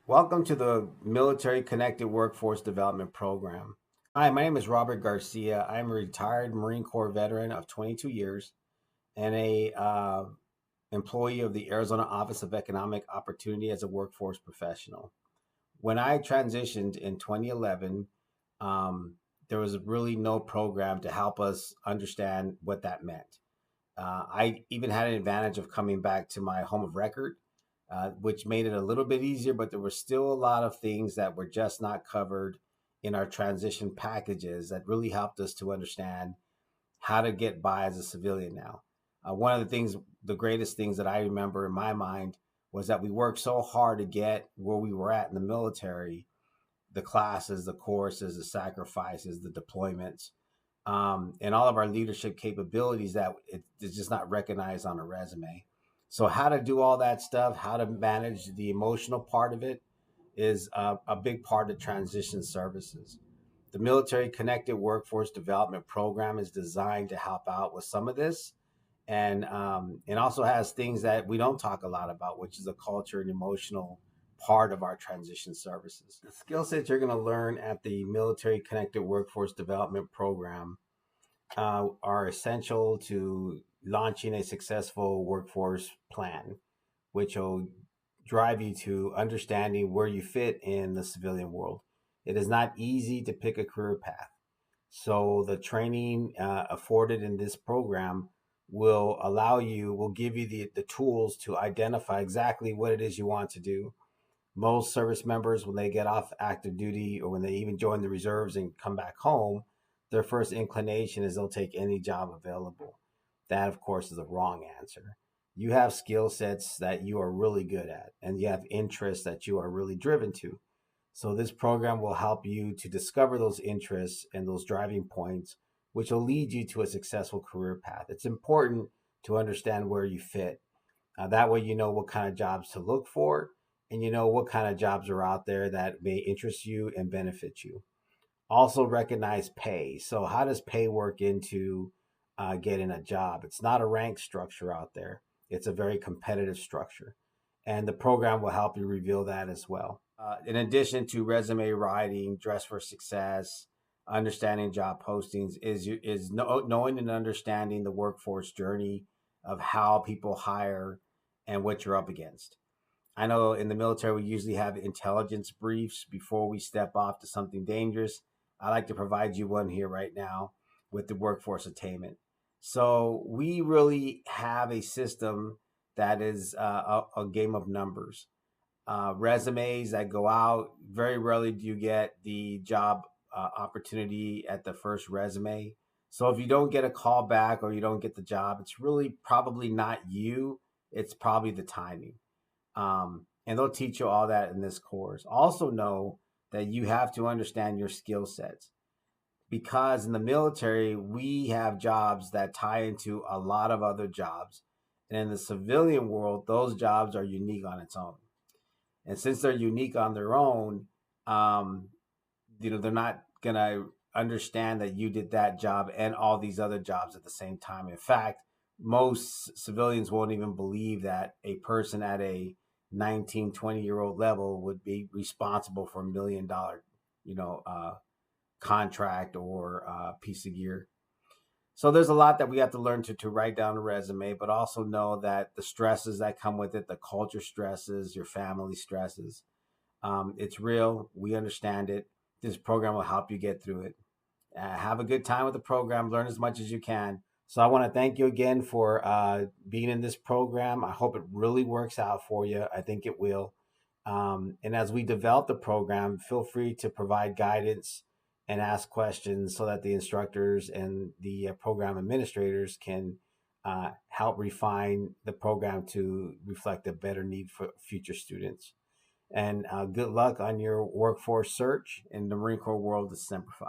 Welcome to the Military Connected Workforce Development Program. Hi, my name is Robert Garcia. I'm a retired Marine Corps veteran of 22 years and a employee of the Arizona Office of Economic Opportunity as a workforce professional. When I transitioned in 2011, um, there was really no program to help us understand what that meant. I even had an advantage of coming back to my home of record, which made it a little bit easier, but there were still a lot of things that were just not covered in our transition packages that really helped us to understand how to get by as a civilian now. One of the things, the greatest things that I remember in my mind was that we worked so hard to get where we were at in the military, the classes, the courses, the sacrifices, the deployments, and all of our leadership capabilities that it's just not recognized on a resume. So, how to do all that stuff, how to manage the emotional part of it, is a big part of transition services. The Military Connected Workforce Development Program is designed to help out with some of this, and it also has things that we don't talk a lot about, which is the culture and emotional part of our transition services. The skill sets you're going to learn at the Military Connected Workforce Development Program are essential to launching a successful workforce plan, which will drive you to understanding where you fit in the civilian world. It is not easy to pick a career path. So the training afforded in this program will give you the tools to identify exactly what it is you want to do. Most service members, when they get off active duty or when they even join the reserves and come back home, their first inclination is they'll take any job available. That, of course, is the wrong answer. You have skill sets that you are really good at, and you have interests that you are really driven to. So, this program will help you to discover those interests and those driving points, which will lead you to a successful career path. It's important to understand where you fit. That way, you know what kind of jobs to look for, and you know what kind of jobs are out there that may interest you and benefit you. Also, recognize pay. So, how does pay work into getting a job? It's not a rank structure out there, it's a very competitive structure. And the program will help you reveal that as well. In addition to resume writing, dress for success, understanding job postings, knowing and understanding the workforce journey of how people hire and what you're up against. I know in the military, we usually have intelligence briefs before we step off to something dangerous. I like to provide you one here right now with the workforce attainment. So, we really have a system that is a game of numbers. Resumes that go out, very rarely do you get the job opportunity at the first resume. So, if you don't get a call back or you don't get the job, it's really probably not you, it's probably the timing. And they'll teach you all that in this course. Also, know that you have to understand your skill sets because in the military, we have jobs that tie into a lot of other jobs. And in the civilian world, those jobs are unique on its own. And since they're unique on their own, um, they're not going to understand that you did that job and all these other jobs at the same time. In fact, most civilians won't even believe that a person at a 19, 20-year-old level would be responsible for $1 million, you know, uh, contract or piece of gear. So there's a lot that we have to learn to write down a resume, but also know that the stresses that come with it, the culture stresses, your family stresses, it's real. We understand it. This program will help you get through it. Have a good time with the program. Learn as much as you can. So I want to thank you again for being in this program. I hope it really works out for you. I think it will. And as we develop the program, feel free to provide guidance and ask questions so that the instructors and the program administrators can help refine the program to reflect a better need for future students. And good luck on your workforce search in the Marine Corps world of Semper Fi.